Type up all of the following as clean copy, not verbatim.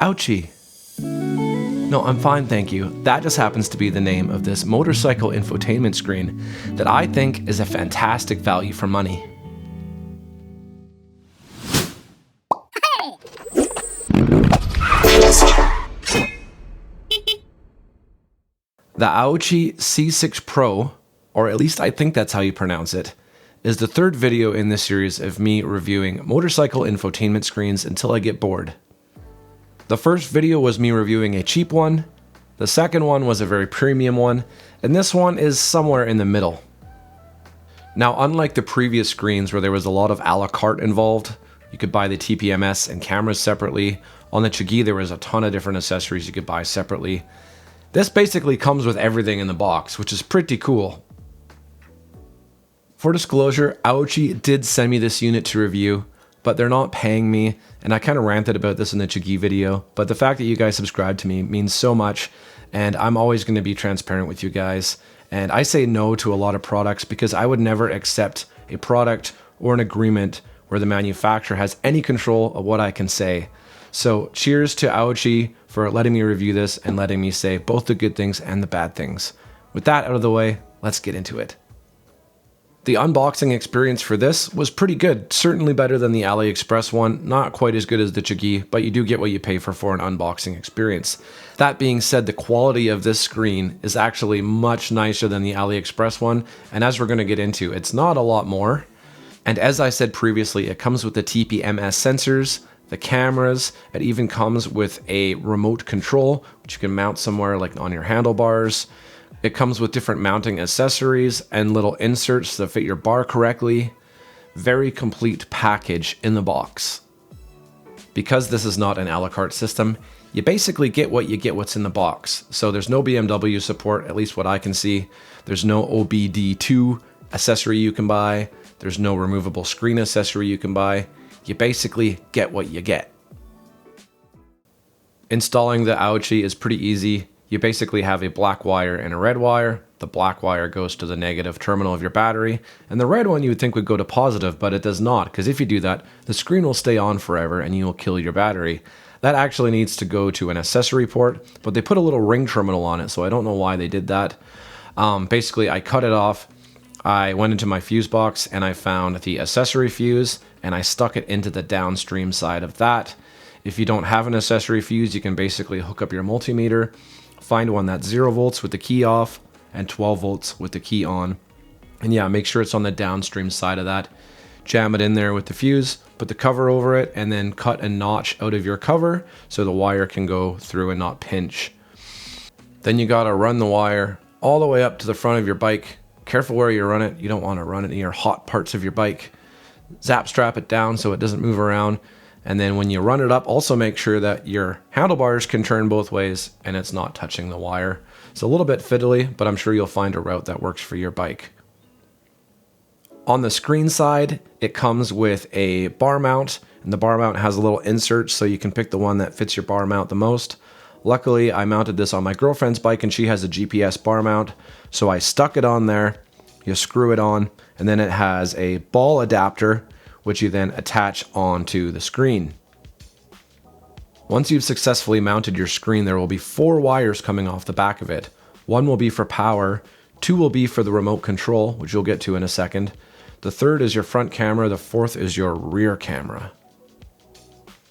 Aoocci. No, I'm fine, thank you. That just happens to be the name of this motorcycle infotainment screen that I think is a fantastic value for money. The Aoocci C6 Pro, or at least I think that's how you pronounce it, is the third video in this series of me reviewing motorcycle infotainment screens until I get bored. The first video was me reviewing a cheap one, the second one was a very premium one, and this one is somewhere in the middle. Now, unlike the previous screens where there was a lot of a la carte involved, you could buy the TPMS and cameras separately. On the CharGui there was a ton of different accessories you could buy separately. This basically comes with everything in the box, which is pretty cool. For disclosure, Aoocci did send me this unit to review, but they're not paying me, and I kind of ranted about this in the CharGui video, but the fact that you guys subscribe to me means so much, and I'm always going to be transparent with you guys. And I say no to a lot of products because I would never accept a product or an agreement where the manufacturer has any control of what I can say. So cheers to Aoocci for letting me review this and letting me say both the good things and the bad things. With that out of the way, let's get into it. The unboxing experience for this was pretty good, certainly better than the AliExpress one, not quite as good as the CharGui, but you do get what you pay for an unboxing experience. That being said, the quality of this screen is actually much nicer than the AliExpress one, and as we're going to get into, it's not a lot more. And as I said previously, it comes with the TPMS sensors, the cameras, it even comes with a remote control, which you can mount somewhere like on your handlebars. It comes with different mounting accessories and little inserts that fit your bar correctly. Very complete package in the box. Because this is not an a la carte system, you basically get what's in the box. So there's no BMW support, at least what I can see. There's no OBD2 accessory you can buy. There's no removable screen accessory you can buy. You basically get what you get. Installing the Aoocci is pretty easy. You basically have a black wire and a red wire. The black wire goes to the negative terminal of your battery, and the red one you would think would go to positive, but it does not, because if you do that, the screen will stay on forever and you will kill your battery. That actually needs to go to an accessory port, but they put a little ring terminal on it, so I don't know why they did that. Basically, I cut it off. I went into my fuse box and I found the accessory fuse, and I stuck it into the downstream side of that. If you don't have an accessory fuse, you can basically hook up your multimeter, find one that's 0 volts with the key off and 12 volts with the key on. And yeah, make sure it's on the downstream side of that. Jam it in there with the fuse, put the cover over it, and then cut a notch out of your cover so the wire can go through and not pinch. Then you gotta run the wire all the way up to the front of your bike. Careful where you run it. You don't want to run it near hot parts of your bike. Zap strap it down so it doesn't move around. And then when you run it up, also make sure that your handlebars can turn both ways and it's not touching the wire. It's a little bit fiddly, but I'm sure you'll find a route that works for your bike. On the screen side, it comes with a bar mount, and the bar mount has a little insert so you can pick the one that fits your bar mount the most. Luckily, I mounted this on my girlfriend's bike and she has a GPS bar mount, so I stuck it on there. You screw it on, and then it has a ball adapter, which you then attach onto the screen. Once you've successfully mounted your screen, there will be 4 wires coming off the back of it. 1 will be for power, 2 will be for the remote control, which you'll get to in a second. The 3rd is your front camera, the 4th is your rear camera.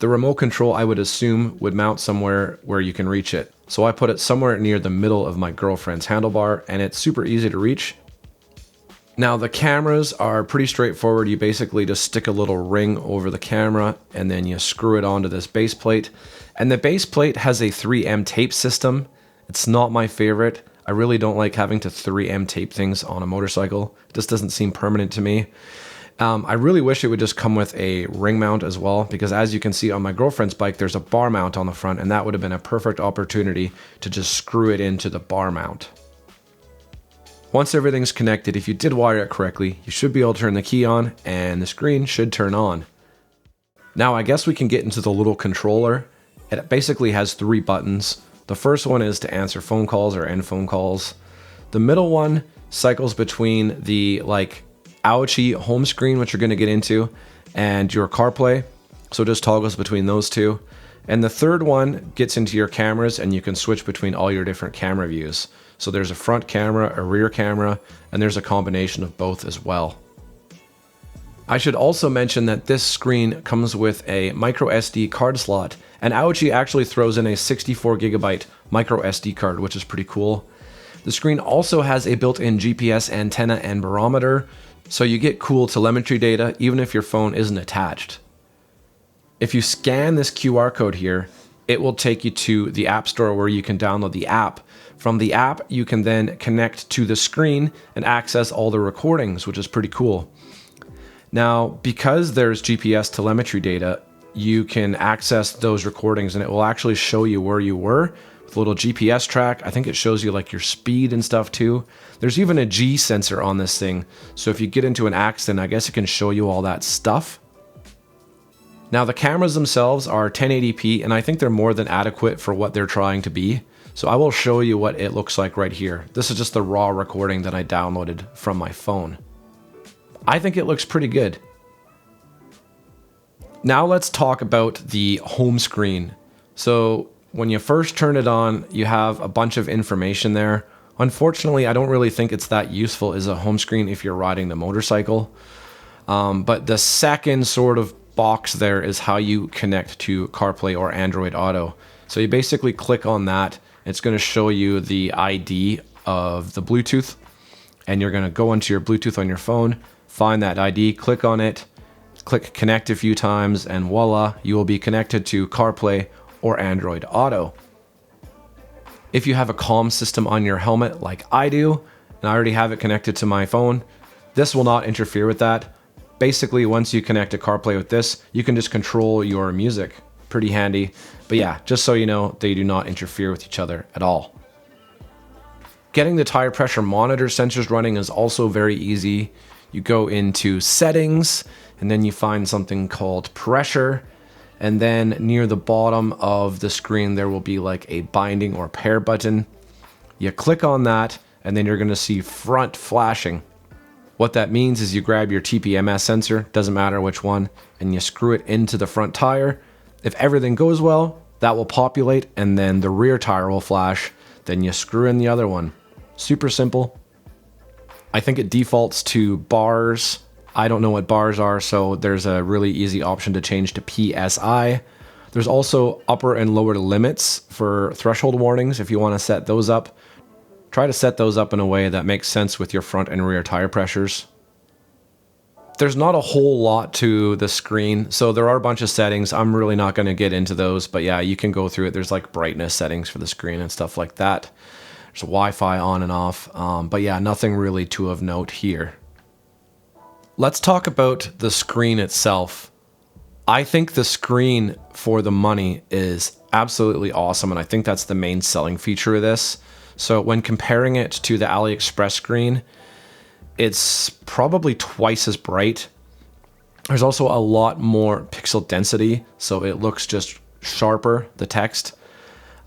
The remote control, I would assume, would mount somewhere where you can reach it. So I put it somewhere near the middle of my girlfriend's handlebar, and it's super easy to reach. Now the cameras are pretty straightforward. You basically just stick a little ring over the camera and then you screw it onto this base plate. And the base plate has a 3M tape system. It's not my favorite. I really don't like having to 3M tape things on a motorcycle. It just doesn't seem permanent to me. I really wish it would just come with a ring mount as well, because as you can see on my girlfriend's bike, there's a bar mount on the front, and that would have been a perfect opportunity to just screw it into the bar mount. Once everything's connected, if you did wire it correctly, you should be able to turn the key on and the screen should turn on. Now I guess we can get into the little controller. It basically has 3 buttons. The first one is to answer phone calls or end phone calls. The middle one cycles between the Aoocci home screen, which you're going to get into, and your CarPlay. So it just toggles between those two. And the third one gets into your cameras, and you can switch between all your different camera views. So there's a front camera, a rear camera, and there's a combination of both as well. I should also mention that this screen comes with a micro SD card slot, and Aoocci actually throws in a 64GB micro SD card, which is pretty cool. The screen also has a built-in GPS antenna and barometer, so you get cool telemetry data even if your phone isn't attached. If you scan this QR code here, it will take you to the App Store where you can download the app. From the app, you can then connect to the screen and access all the recordings, which is pretty cool. Now, because there's GPS telemetry data, you can access those recordings and it will actually show you where you were with a little GPS track. I think it shows you like your speed and stuff too. There's even a G sensor on this thing. So if you get into an accident, I guess it can show you all that stuff. Now the cameras themselves are 1080p and I think they're more than adequate for what they're trying to be. So I will show you what it looks like right here. This is just the raw recording that I downloaded from my phone. I think it looks pretty good. Now let's talk about the home screen. So when you first turn it on, you have a bunch of information there. Unfortunately, I don't really think it's that useful as a home screen if you're riding the motorcycle. But the second sort of box there is how you connect to CarPlay or Android Auto. So you basically click on that. It's going to show you the ID of the Bluetooth, and you're going to go into your Bluetooth on your phone, find that ID, click on it, click connect a few times, and voila, you will be connected to CarPlay or Android Auto. If you have a comm system on your helmet like I do, and I already have it connected to my phone, this will not interfere with that. Basically, once you connect to CarPlay with this, you can just control your music. Pretty handy. But yeah, just so you know, they do not interfere with each other at all. Getting the tire pressure monitor sensors running is also very easy. You go into settings, and then you find something called pressure. And then near the bottom of the screen, there will be like a binding or pair button. You click on that, and then you're going to see front flashing. What that means is you grab your TPMS sensor, doesn't matter which one, and you screw it into the front tire. If everything goes well, that will populate, and then the rear tire will flash. Then you screw in the other one. Super simple. I think it defaults to bars. I don't know what bars are, so there's a really easy option to change to PSI. There's also upper and lower limits for threshold warnings if you want to set those up. Try to set those up in a way that makes sense with your front and rear tire pressures. There's not a whole lot to the screen, so there are a bunch of settings. I'm really not going to get into those, but yeah, you can go through it. There's like brightness settings for the screen and stuff like that. There's Wi-Fi on and off, but yeah, nothing really to of note here. Let's talk about the screen itself. I think the screen for the money is absolutely awesome, and I think that's the main selling feature of this. So when comparing it to the AliExpress screen, it's probably twice as bright. There's also a lot more pixel density, so it looks just sharper, the text.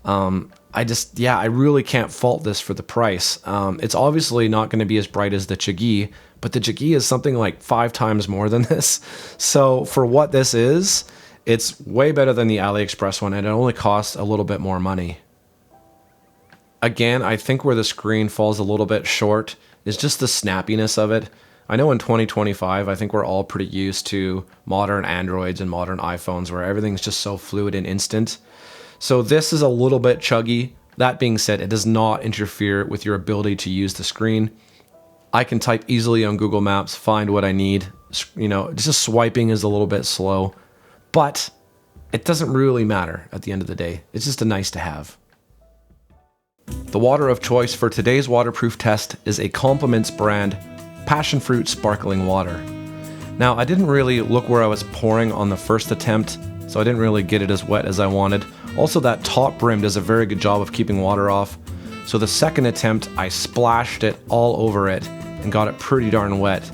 I really can't fault this for the price. It's obviously not going to be as bright as the Chigi, but the Chigi is something like 5 times more than this. So for what this is, it's way better than the AliExpress one, and it only costs a little bit more money. Again, I think where the screen falls a little bit short is just the snappiness of it. I know in 2025, I think we're all pretty used to modern Androids and modern iPhones where everything's just so fluid and instant. So this is a little bit chuggy. That being said, it does not interfere with your ability to use the screen. I can type easily on Google Maps, find what I need. You know, just swiping is a little bit slow, but it doesn't really matter at the end of the day. It's just a nice to have. The water of choice for today's waterproof test is a Compliments brand Passion Fruit Sparkling Water. Now, I didn't really look where I was pouring on the first attempt, so I didn't really get it as wet as I wanted. Also, that top brim does a very good job of keeping water off. So the second attempt, I splashed it all over it and got it pretty darn wet.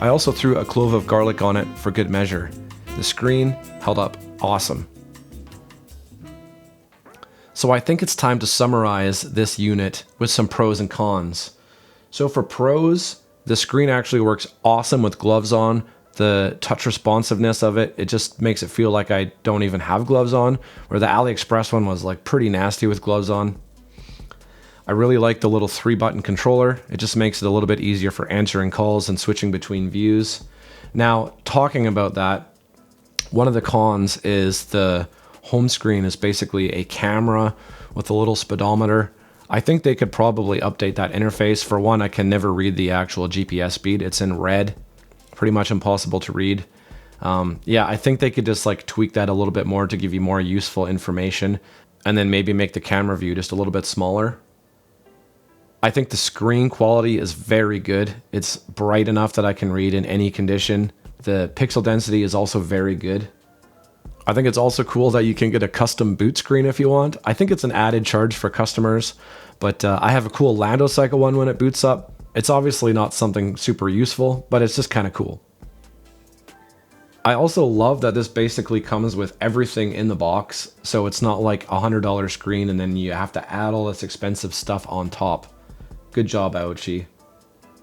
I also threw a clove of garlic on it for good measure. The screen held up awesome. So I think it's time to summarize this unit with some pros and cons. So for pros, the screen actually works awesome with gloves on. The touch responsiveness of it, it just makes it feel like I don't even have gloves on, where the AliExpress one was like pretty nasty with gloves on. I really like the little 3-button controller. It just makes it a little bit easier for answering calls and switching between views. Now, talking about that, one of the cons is the home screen is basically a camera with a little speedometer. I think they could probably update that interface. For one, I can never read the actual GPS speed. It's in red. Pretty much impossible to read. Yeah, I think they could just like tweak that a little bit more to give you more useful information, and then maybe make the camera view just a little bit smaller. I think the screen quality is very good. It's bright enough that I can read in any condition. The pixel density is also very good. I think it's also cool that you can get a custom boot screen if you want. I think it's an added charge for customers, but I have a cool Lando Cycle one when it boots up. It's obviously not something super useful, but it's just kind of cool. I also love that this basically comes with everything in the box, so it's not like a $100 screen and then you have to add all this expensive stuff on top. Good job, Aoocci.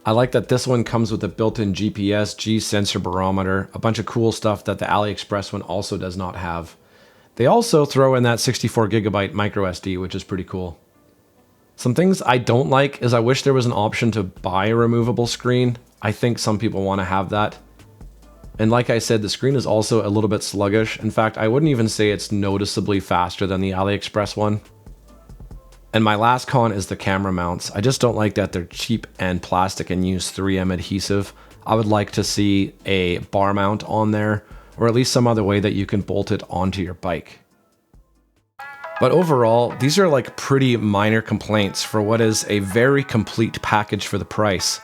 I like that this one comes with a built-in GPS, G-sensor barometer, a bunch of cool stuff that the AliExpress one also does not have. They also throw in that 64GB micro SD, which is pretty cool. Some things I don't like is I wish there was an option to buy a removable screen. I think some people want to have that. And like I said, the screen is also a little bit sluggish. In fact, I wouldn't even say it's noticeably faster than the AliExpress one. And my last con is the camera mounts. I just don't like that they're cheap and plastic and use 3M adhesive. I would like to see a bar mount on there, or at least some other way that you can bolt it onto your bike. But overall, these are like pretty minor complaints for what is a very complete package for the price.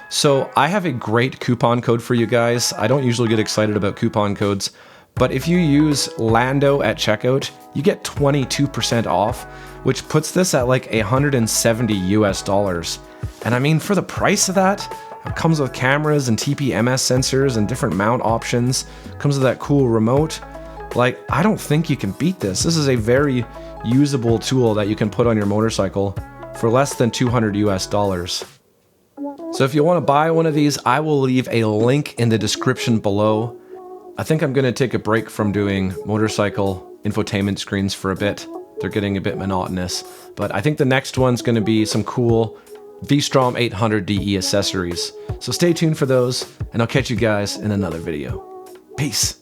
So I have a great coupon code for you guys. I don't usually get excited about coupon codes, but if you use Lando at checkout, you get 22% off, which puts this at like $170 US. And I mean, for the price of that, it comes with cameras and TPMS sensors and different mount options, comes with that cool remote. Like, I don't think you can beat this. This is a very usable tool that you can put on your motorcycle for less than $200 US. So if you want to buy one of these, I will leave a link in the description below. I think I'm going to take a break from doing motorcycle infotainment screens for a bit. They're getting a bit monotonous, but I think the next one's going to be some cool V-Strom 800DE accessories. So stay tuned for those, and I'll catch you guys in another video. Peace.